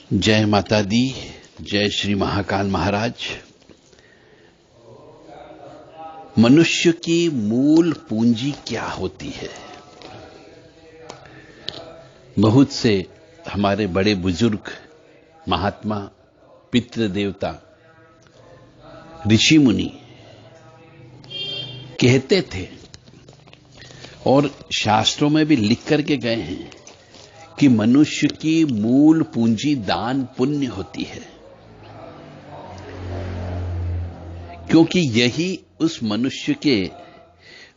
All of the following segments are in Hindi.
जय माता दी, जय श्री महाकाल महाराज। मनुष्य की मूल पूंजी क्या होती है? बहुत से हमारे बड़े बुजुर्ग, महात्मा, पितृ देवता, ऋषि मुनि कहते थे और शास्त्रों में भी लिख करके गए हैं कि मनुष्य की मूल पूंजी दान पुण्य होती है, क्योंकि यही उस मनुष्य के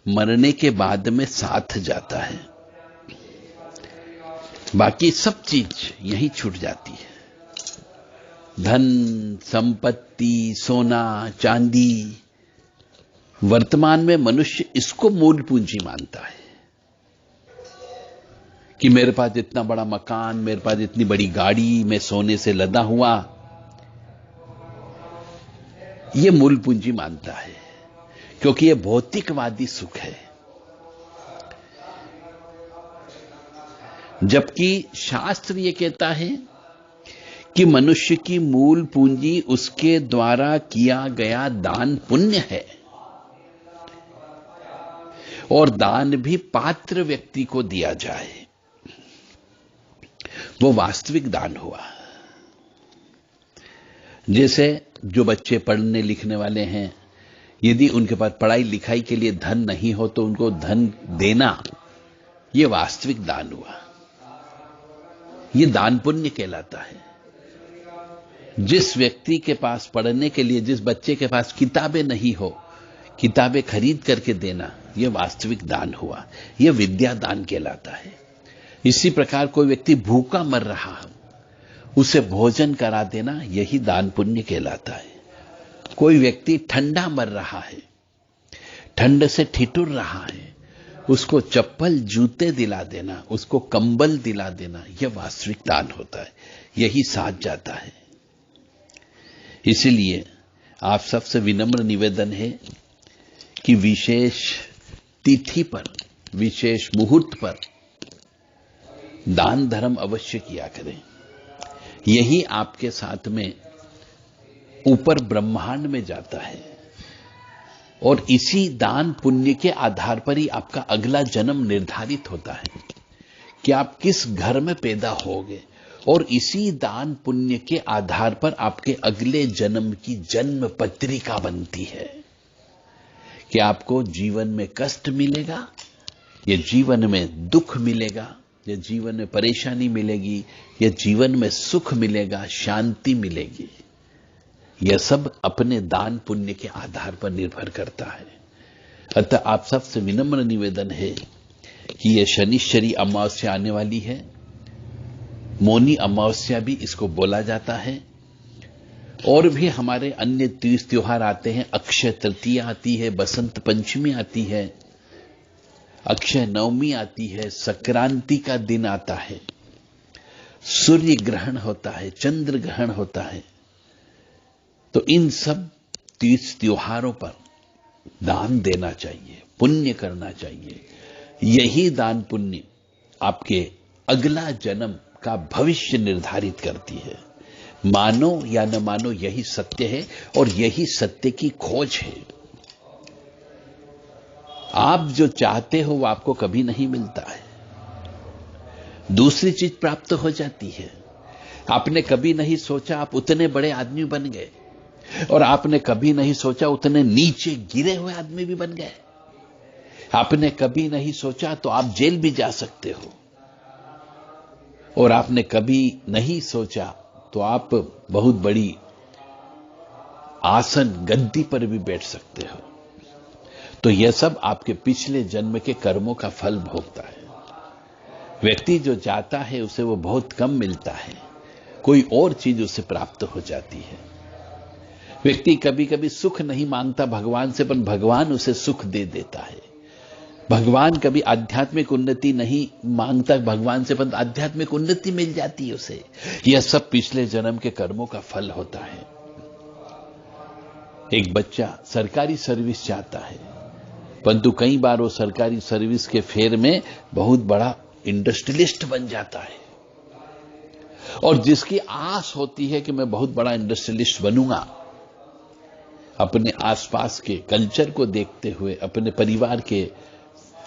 मरने के बाद में साथ जाता है। बाकी सब चीज यही छूट जाती है। धन, संपत्ति, सोना, चांदी, वर्तमान में मनुष्य इसको मूल पूंजी मानता है कि मेरे पास इतना बड़ा मकान, मेरे पास इतनी बड़ी गाड़ी, मैं सोने से लदा हुआ, यह मूल पूंजी मानता है, क्योंकि यह भौतिकवादी सुख है। जबकि शास्त्र यह कहता है कि मनुष्य की मूल पूंजी उसके द्वारा किया गया दान पुण्य है, और दान भी पात्र व्यक्ति को दिया जाए, वो वास्तविक दान हुआ। जैसे जो बच्चे पढ़ने लिखने वाले हैं, यदि उनके पास पढ़ाई लिखाई के लिए धन नहीं हो तो उनको धन देना, यह वास्तविक दान हुआ। यह दान पुण्य कहलाता है। जिस व्यक्ति के पास पढ़ने के लिए, जिस बच्चे के पास किताबें नहीं हो, किताबें खरीद करके देना, यह वास्तविक दान हुआ। यह विद्या दान कहलाता है। इसी प्रकार कोई व्यक्ति भूखा मर रहा है, उसे भोजन करा देना, यही दान पुण्य कहलाता है। कोई व्यक्ति ठंडा मर रहा है, ठंड से ठिठुर रहा है, उसको चप्पल जूते दिला देना, उसको कंबल दिला देना, यह वास्तविक दान होता है। यही साथ जाता है। इसीलिए आप सबसे विनम्र निवेदन है कि विशेष तिथि पर, विशेष मुहूर्त पर दान धर्म अवश्य किया करें। यही आपके साथ में ऊपर ब्रह्मांड में जाता है, और इसी दान पुण्य के आधार पर ही आपका अगला जन्म निर्धारित होता है कि आप किस घर में पैदा होगे, और इसी दान पुण्य के आधार पर आपके अगले जन्म की जन्म पत्रिका बनती है कि आपको जीवन में कष्ट मिलेगा, या जीवन में दुख मिलेगा, या जीवन में परेशानी मिलेगी, या जीवन में सुख मिलेगा, शांति मिलेगी। यह सब अपने दान पुण्य के आधार पर निर्भर करता है। अतः आप सबसे विनम्र निवेदन है कि यह शनिश्चरी अमावस्या आने वाली है। मौनी अमावस्या भी इसको बोला जाता है। और भी हमारे अन्य तीज त्योहार आते हैं। अक्षय तृतीया आती है, बसंत पंचमी आती है, अक्षय नवमी आती है, संक्रांति का दिन आता है, सूर्य ग्रहण होता है, चंद्र ग्रहण होता है। तो इन सब तीज त्योहारों पर दान देना चाहिए, पुण्य करना चाहिए। यही दान पुण्य आपके अगला जन्म का भविष्य निर्धारित करती है। मानो या न मानो, यही सत्य है, और यही सत्य की खोज है। आप जो चाहते हो वो आपको कभी नहीं मिलता है, दूसरी चीज प्राप्त हो जाती है। आपने कभी नहीं सोचा आप उतने बड़े आदमी बन गए, और आपने कभी नहीं सोचा उतने नीचे गिरे हुए आदमी भी बन गए। आपने कभी नहीं सोचा तो आप जेल भी जा सकते हो, और आपने कभी नहीं सोचा तो आप बहुत बड़ी आसन गद्दी पर भी बैठ सकते हो। तो यह सब आपके पिछले जन्म के कर्मों का फल भोगता है। व्यक्ति जो चाहता है उसे वो बहुत कम मिलता है, कोई और चीज उसे प्राप्त हो जाती है। व्यक्ति कभी कभी सुख नहीं मांगता भगवान से, पर भगवान उसे सुख दे देता है। भगवान कभी आध्यात्मिक उन्नति नहीं मांगता भगवान से, पर आध्यात्मिक उन्नति मिल जाती है उसे। यह सब पिछले जन्म के कर्मों का फल होता है। एक बच्चा सरकारी सर्विस चाहता है, परंतु कई बार वो सरकारी सर्विस के फेर में बहुत बड़ा इंडस्ट्रियलिस्ट बन जाता है, और जिसकी आस होती है कि मैं बहुत बड़ा इंडस्ट्रियलिस्ट बनूंगा, अपने आसपास के कल्चर को देखते हुए, अपने परिवार के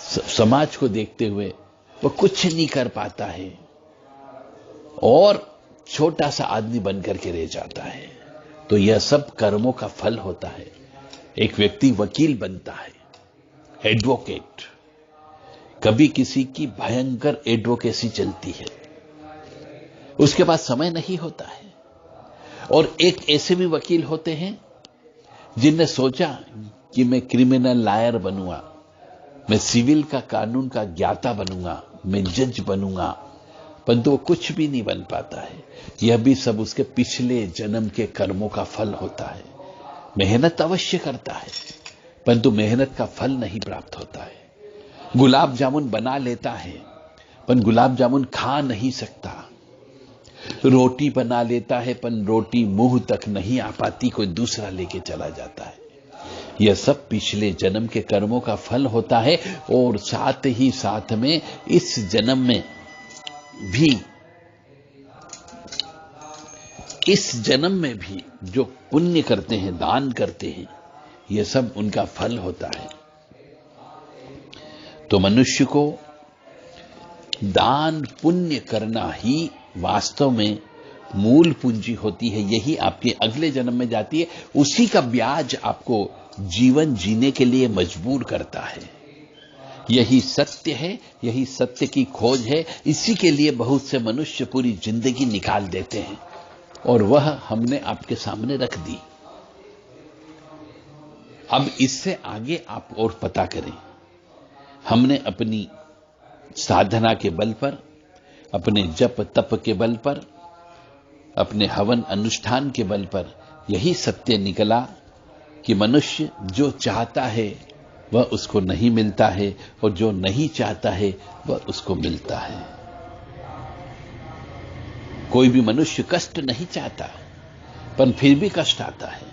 समाज को देखते हुए वो कुछ नहीं कर पाता है और छोटा सा आदमी बनकर के रह जाता है। तो यह सब कर्मों का फल होता है। एक व्यक्ति वकील बनता है, एडवोकेट, कभी किसी की भयंकर एडवोकेसी चलती है, उसके पास समय नहीं होता है। और एक ऐसे भी वकील होते हैं जिनने सोचा कि मैं क्रिमिनल लॉयर बनूंगा, मैं सिविल का कानून का ज्ञाता बनूंगा, मैं जज बनूंगा, परंतु वो कुछ भी नहीं बन पाता है। यह भी सब उसके पिछले जन्म के कर्मों का फल होता है। मेहनत अवश्य करता है, परंतु मेहनत का फल नहीं प्राप्त होता है। गुलाब जामुन बना लेता है, पर गुलाब जामुन खा नहीं सकता। रोटी बना लेता है, पर रोटी मुंह तक नहीं आ पाती, कोई दूसरा लेके चला जाता है। यह सब पिछले जन्म के कर्मों का फल होता है। और साथ ही साथ में इस जन्म में भी जो पुण्य करते हैं, दान करते हैं, यह सब उनका फल होता है। तो मनुष्य को दान पुण्य करना ही वास्तव में मूल पूंजी होती है। यही आपके अगले जन्म में जाती है। उसी का ब्याज आपको जीवन जीने के लिए मजबूर करता है। यही सत्य है, यही सत्य की खोज है। इसी के लिए बहुत से मनुष्य पूरी जिंदगी निकाल देते हैं और वह हमने आपके सामने रख दी। अब इससे आगे आप और पता करें। हमने अपनी साधना के बल पर, अपने जप तप के बल पर, अपने हवन अनुष्ठान के बल पर यही सत्य निकला कि मनुष्य जो चाहता है वह उसको नहीं मिलता है और जो नहीं चाहता है वह उसको मिलता है। कोई भी मनुष्य कष्ट नहीं चाहता, पर फिर भी कष्ट आता है।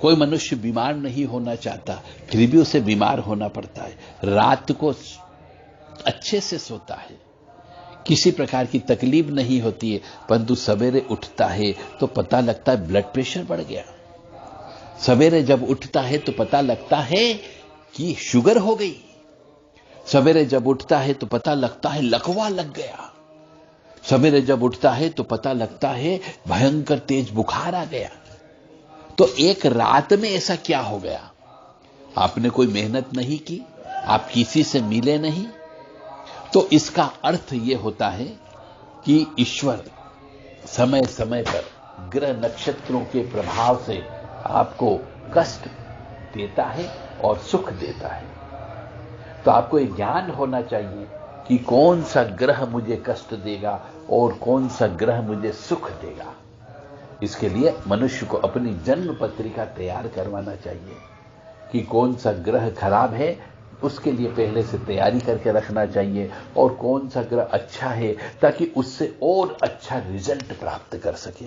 कोई मनुष्य बीमार नहीं होना चाहता, फिर भी उसे बीमार होना पड़ता है। रात को अच्छे से सोता है, किसी प्रकार की तकलीफ नहीं होती है, परंतु सवेरे उठता है तो पता लगता है ब्लड प्रेशर बढ़ गया। सवेरे जब उठता है तो पता लगता है कि शुगर हो गई। सवेरे जब उठता है तो पता लगता है लकवा लग गया। सवेरे जब उठता है तो पता लगता है भयंकर तेज बुखार आ गया। तो एक रात में ऐसा क्या हो गया? आपने कोई मेहनत नहीं की, आप किसी से मिले नहीं। तो इसका अर्थ यह होता है कि ईश्वर समय समय पर ग्रह नक्षत्रों के प्रभाव से आपको कष्ट देता है और सुख देता है। तो आपको एक ज्ञान होना चाहिए कि कौन सा ग्रह मुझे कष्ट देगा और कौन सा ग्रह मुझे सुख देगा। इसके लिए मनुष्य को अपनी जन्म पत्रिका तैयार करवाना चाहिए कि कौन सा ग्रह खराब है, उसके लिए पहले से तैयारी करके रखना चाहिए, और कौन सा ग्रह अच्छा है ताकि उससे और अच्छा रिजल्ट प्राप्त कर सके।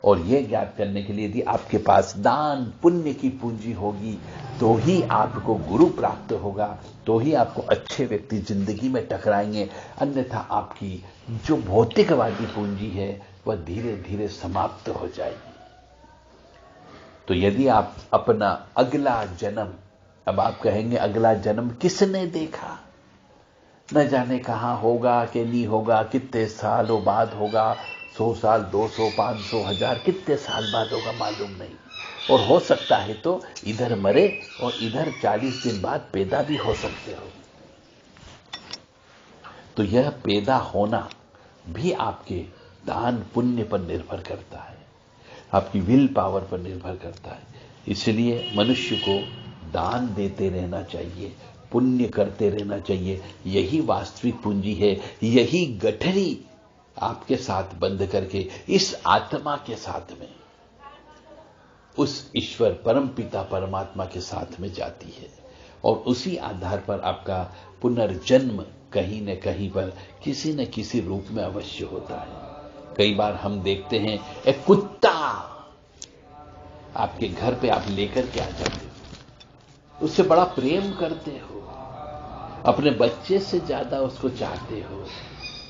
और यह ज्ञात करने के लिए यदि आपके पास दान पुण्य की पूंजी होगी तो ही आपको गुरु प्राप्त होगा, तो ही आपको अच्छे व्यक्ति जिंदगी में टकराएंगे। अन्यथा आपकी जो भौतिकवादी पूंजी है वह धीरे धीरे समाप्त हो जाएगी। तो यदि आप अपना अगला जन्म, अब आप कहेंगे अगला जन्म किसने देखा, न जाने कहां होगा कि नहीं होगा, कितने सालों बाद होगा, 100 साल, 200, 500, 1000, कितने साल बाद होगा मालूम नहीं। और हो सकता है तो इधर मरे और इधर 40 दिन बाद पैदा भी हो सकते हो। तो यह पैदा होना भी आपके दान पुण्य पर निर्भर करता है, आपकी विल पावर पर निर्भर करता है। इसलिए मनुष्य को दान देते रहना चाहिए, पुण्य करते रहना चाहिए। यही वास्तविक पूंजी है, यही गठरी आपके साथ बंध करके इस आत्मा के साथ में उस ईश्वर परम पिता परमात्मा के साथ में जाती है। और उसी आधार पर आपका पुनर्जन्म कहीं न कहीं पर किसी न किसी रूप में अवश्य होता है। कई बार हम देखते हैं एक कुत्ता आपके घर पे आप लेकर के आ जाते हो, उससे बड़ा प्रेम करते हो, अपने बच्चे से ज्यादा उसको चाहते हो,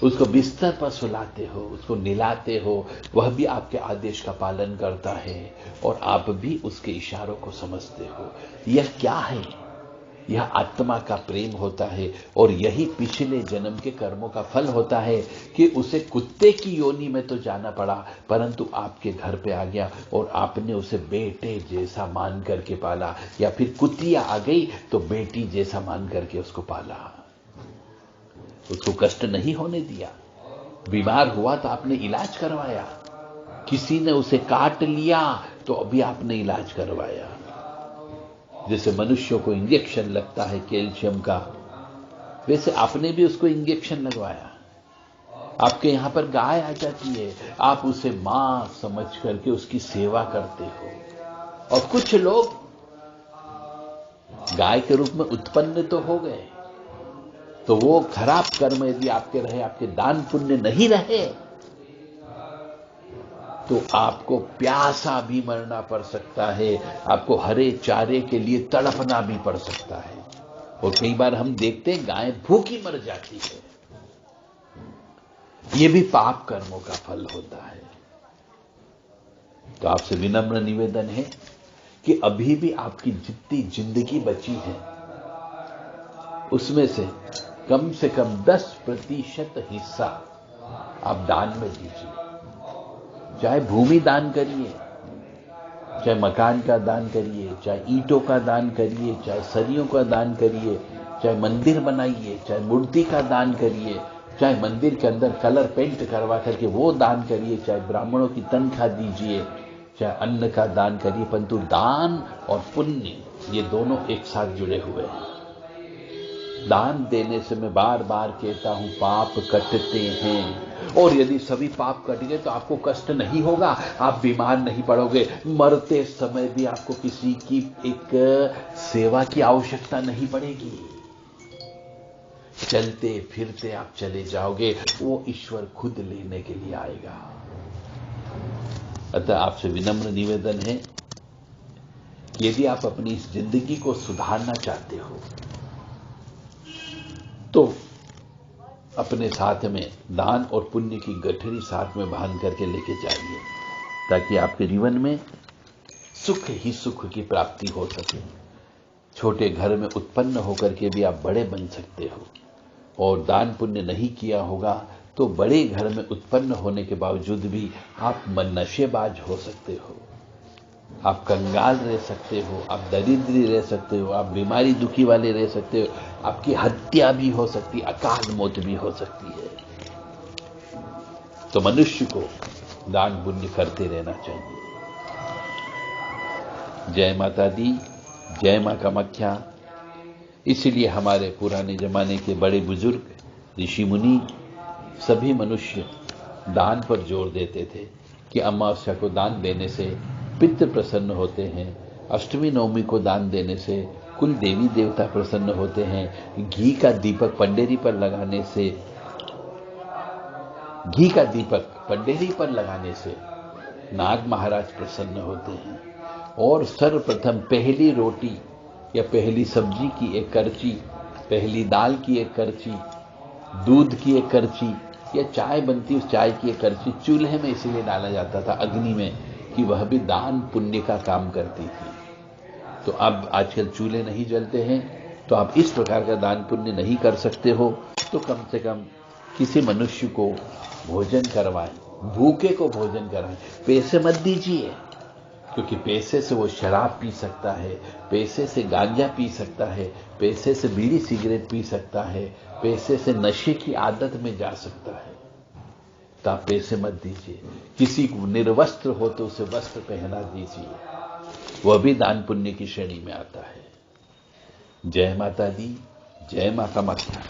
उसको बिस्तर पर सुलाते हो, उसको निलाते हो, वह भी आपके आदेश का पालन करता है और आप भी उसके इशारों को समझते हो। यह क्या है? यह आत्मा का प्रेम होता है और यही पिछले जन्म के कर्मों का फल होता है कि उसे कुत्ते की योनि में तो जाना पड़ा, परंतु आपके घर पे आ गया और आपने उसे बेटे जैसा मान करके पाला, या फिर कुतिया आ गई तो बेटी जैसा मान करके उसको पाला। उसको कष्ट नहीं होने दिया। बीमार हुआ तो आपने इलाज करवाया, किसी ने उसे काट लिया तो अभी आपने इलाज करवाया। जैसे मनुष्यों को इंजेक्शन लगता है कैल्शियम का, वैसे आपने भी उसको इंजेक्शन लगवाया। आपके यहां पर गाय आ जाती है, आप उसे मां समझ करके उसकी सेवा करते हो। और कुछ लोग गाय के रूप में उत्पन्न तो हो गए, तो वो खराब कर्म यदि आपके रहे, आपके दान पुण्य नहीं रहे, तो आपको प्यासा भी मरना पड़ सकता है, आपको हरे चारे के लिए तड़पना भी पड़ सकता है। और कई बार हम देखते हैं गाय भूखी मर जाती है। यह भी पाप कर्मों का फल होता है। तो आपसे विनम्र निवेदन है कि अभी भी आपकी जितनी जिंदगी बची है उसमें से कम 10% हिस्सा आप दान में दीजिए। चाहे भूमि दान करिए, चाहे मकान का दान करिए, चाहे ईंटों का दान करिए, चाहे सरियों का दान करिए, चाहे मंदिर बनाइए, चाहे मूर्ति का दान करिए, चाहे मंदिर के अंदर कलर पेंट करवा करके वो दान करिए, चाहे ब्राह्मणों की तनख्वाह दीजिए, चाहे अन्न का दान करिए, परंतु दान और पुण्य ये दोनों एक साथ जुड़े हुए हैं। दान देने से मैं बार बार कहता हूं पाप कटते हैं, और यदि सभी पाप कट गए तो आपको कष्ट नहीं होगा, आप बीमार नहीं पड़ोगे, मरते समय भी आपको किसी की एक सेवा की आवश्यकता नहीं पड़ेगी। चलते फिरते आप चले जाओगे, वो ईश्वर खुद लेने के लिए आएगा। अतः आपसे विनम्र निवेदन है कि यदि आप अपनी इस जिंदगी को सुधारना चाहते हो तो अपने साथ में दान और पुण्य की गठरी साथ में बांध करके लेके जाइए, ताकि आपके जीवन में सुख ही सुख की प्राप्ति हो सके। छोटे घर में उत्पन्न होकर के भी आप बड़े बन सकते हो, और दान पुण्य नहीं किया होगा तो बड़े घर में उत्पन्न होने के बावजूद भी आप नशेबाज हो सकते हो, आप कंगाल रह सकते हो, आप दरिद्री रह सकते हो, आप बीमारी दुखी वाले रह सकते हो, आपकी हत्या भी हो सकती है, अकाल मौत भी हो सकती है। तो मनुष्य को दान पुण्य करते रहना चाहिए। जय माता दी, जय मां कामाख्या। इसलिए हमारे पुराने जमाने के बड़े बुजुर्ग ऋषि मुनि सभी मनुष्य दान पर जोर देते थे कि अमावस्या को दान देने से पितृ प्रसन्न होते हैं, अष्टमी नवमी को दान देने से कुल देवी देवता प्रसन्न होते हैं, घी का दीपक पंडेरी पर लगाने से नाग महाराज प्रसन्न होते हैं, और सर्वप्रथम पहली रोटी या पहली सब्जी की एक करची, पहली दाल की एक करची, दूध की एक करची, या चाय बनती उस चाय की एक करची चूल्हे में इसीलिए डाला जाता था अग्नि में कि वह भी दान पुण्य का काम करती थी। तो अब आजकल चूल्हे नहीं जलते हैं, तो आप इस प्रकार का दान पुण्य नहीं कर सकते हो, तो कम से कम किसी मनुष्य को भोजन करवाएं, भूखे को भोजन कराएं। पैसे मत दीजिए, क्योंकि पैसे से वो शराब पी सकता है, पैसे से गांजा पी सकता है, पैसे से बीड़ी सिगरेट पी सकता है, पैसे से नशे की आदत में जा सकता है। तो आप पैसे मत दीजिए। किसी को निर्वस्त्र हो तो उसे वस्त्र पहना दीजिए, वह भी दान पुण्य की श्रेणी में आता है। जय माता दी, जय मां कामाख्या।